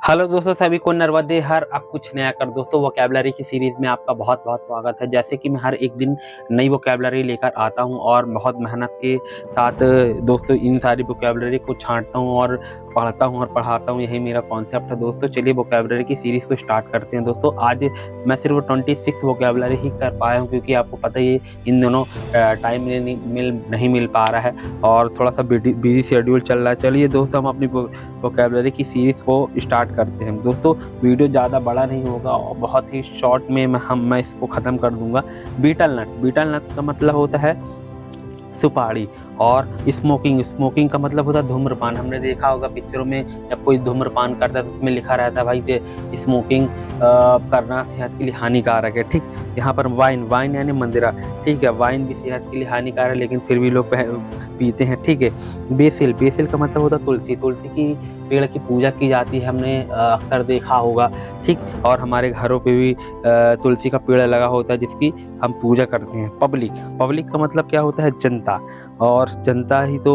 Hello दोस्तों, सभी को नर्मदे हर अब कुछ नया कर। दोस्तों, वोकैबुलरी की सीरीज में आपका बहुत बहुत स्वागत है। जैसे कि मैं हर एक दिन नई वोकैबुलरी लेकर आता हूं और बहुत मेहनत के साथ दोस्तों इन सारी वोकैबुलरी को छांटता हूं और पढ़ता हूं और पढ़ाता हूं। यही मेरा कॉन्सेप्ट है। दोस्तों चलिए वोकैबुलरी की सीरीज को स्टार्ट करते हैं। दोस्तों आज मैं सिर्फ 26 वोकैबुलरी ही कर पाया हूँ, क्योंकि आपको पता ही इन दोनों टाइम नहीं मिल पा रहा है और थोड़ा सा बिजी शेड्यूल चल रहा है। चलिए दोस्तों हम अपनी वोकैबुलरी की सीरीज को स्टार्ट करते हैं। दोस्तों वीडियो ज़्यादा बड़ा नहीं होगा और बहुत ही शॉर्ट में मैं इसको ख़त्म कर दूंगा। बीटल नट का मतलब होता है सुपारी। और स्मोकिंग का मतलब होता है धूम्रपान। हमने देखा होगा पिक्चरों में जब कोई धूम्रपान करता है तो उसमें लिखा रहता है भाई स्मोकिंग करना सेहत के लिए हानिकारक है। ठीक, यहाँ पर वाइन यानी मंदिरा। ठीक है, वाइन भी सेहत के लिए हानिकारक है लेकिन फिर भी लोग पीते हैं। ठीक है, बेसिल का मतलब होता है तुलसी की पेड़ की पूजा की जाती है। हमने अक्सर देखा होगा। ठीक, और हमारे घरों पे भी तुलसी का पेड़ लगा होता है जिसकी हम पूजा करते हैं। पब्लिक का मतलब क्या होता है? जनता। और जनता ही तो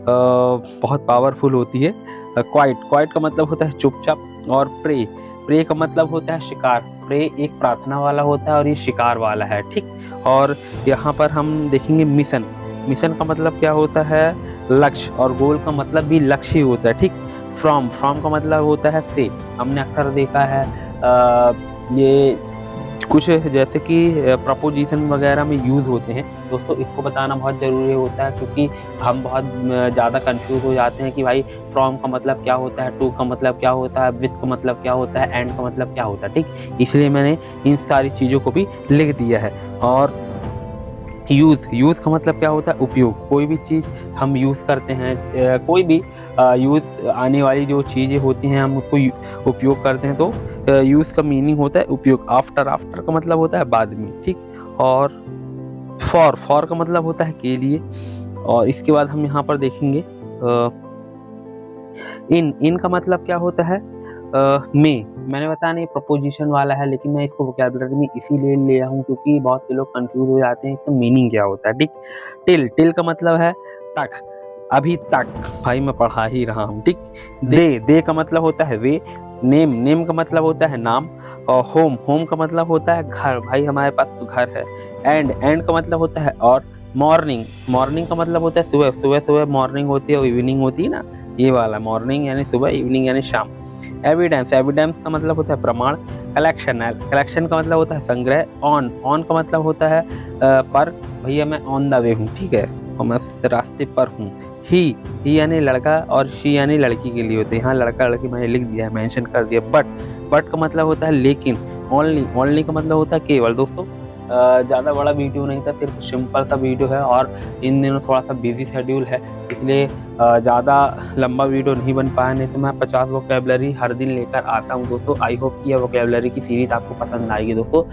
बहुत पावरफुल होती है। क्वाइट का मतलब होता है चुपचाप। और प्रे का मतलब होता है शिकार। प्रे एक प्रार्थना वाला होता है और ये शिकार वाला है। ठीक, और यहाँ पर हम देखेंगे मिशन का मतलब क्या होता है? लक्ष्य। और गोल का मतलब भी लक्ष्य ही होता है। ठीक, फ्रॉम का मतलब होता है से। हमने अक्सर देखा है ये कुछ जैसे कि प्रपोजिशन वगैरह में यूज़ होते हैं। दोस्तों इसको बताना बहुत ज़रूरी होता है, क्योंकि हम बहुत ज़्यादा कंफ्यूज हो जाते हैं कि भाई फ्रॉम का मतलब क्या होता है, टू का मतलब क्या होता है, विथ का मतलब क्या होता है, एंड का मतलब क्या होता है। ठीक, इसलिए मैंने इन सारी चीज़ों को भी लिख दिया है। और यूज़ का मतलब क्या होता है? उपयोग। कोई भी चीज़ हम यूज़ करते हैं, कोई भी यूज़ आने वाली जो चीज़ें होती हैं हम उसको उपयोग करते हैं, तो यूज़ का मीनिंग होता है उपयोग। आफ्टर का मतलब होता है बाद में। ठीक, और फॉर का मतलब होता है के लिए। और इसके बाद हम यहाँ पर देखेंगे इन का मतलब क्या होता है? मैंने बताया नहीं प्रपोजिशन वाला है, लेकिन मैं इसको वोकैबुलरी में इसीलिए ले आया हूँ क्योंकि बहुत से लोग कंफ्यूज हो जाते हैं इसका मीनिंग क्या होता है। ठीक, टिल का मतलब है तक, अभी तक। भाई मैं पढ़ा ही रहा हूँ। ठीक, दे का मतलब होता है वे। नेम का मतलब होता है नाम। और होम का मतलब होता है घर। भाई हमारे पास तो घर है। एंड का मतलब होता है और। मॉर्निंग का मतलब होता है सुबह मॉर्निंग होती है और इवनिंग होती है ना, ये वाला मॉर्निंग यानी सुबह, इवनिंग यानी शाम। एविडेंस का मतलब होता है प्रमाण। कलेक्शन का मतलब होता है संग्रह। ऑन का मतलब होता है पर। भैया मैं ऑन द वे हूँ। ठीक है, और मैं रास्ते पर हूँ। ही यानी लड़का और शी यानी लड़की के लिए होते हैं। यहाँ लड़का लड़की मैंने लिख दिया है, मेंशन कर दिया। बट का मतलब होता है लेकिन। ओनली का मतलब होता है केवल। दोस्तों ज़्यादा बड़ा वीडियो नहीं था, सिर्फ सिंपल सा वीडियो है और इन दिनों थोड़ा सा बिजी शेड्यूल है, इसलिए ज़्यादा लंबा वीडियो नहीं बन पाया। नहीं तो मैं 50 वोकैबुलरी हर दिन लेकर आता हूं। दोस्तों आई होप कि यह वोकैबुलरी की सीरीज़ आपको पसंद आएगी। दोस्तों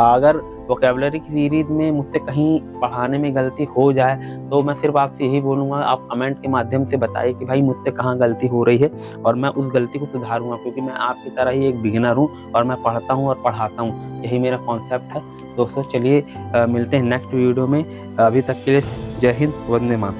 अगर वोकैबुलरी की सीरीज़ में मुझसे कहीं पढ़ाने में गलती हो जाए तो मैं सिर्फ आपसे यही बोलूँगा, आप कमेंट के माध्यम से बताइए कि भाई मुझसे कहाँ गलती हो रही है और मैं उस गलती को सुधारूँगा, क्योंकि मैं आपकी तरह ही एक बिगिनर हूँ और मैं पढ़ता हूँ और पढ़ाता हूँ। यही मेरा कॉन्सेप्ट है। दोस्तों चलिए मिलते हैं नेक्स्ट वीडियो में। अभी तक के लिए जय हिंद, वंदे मातरम।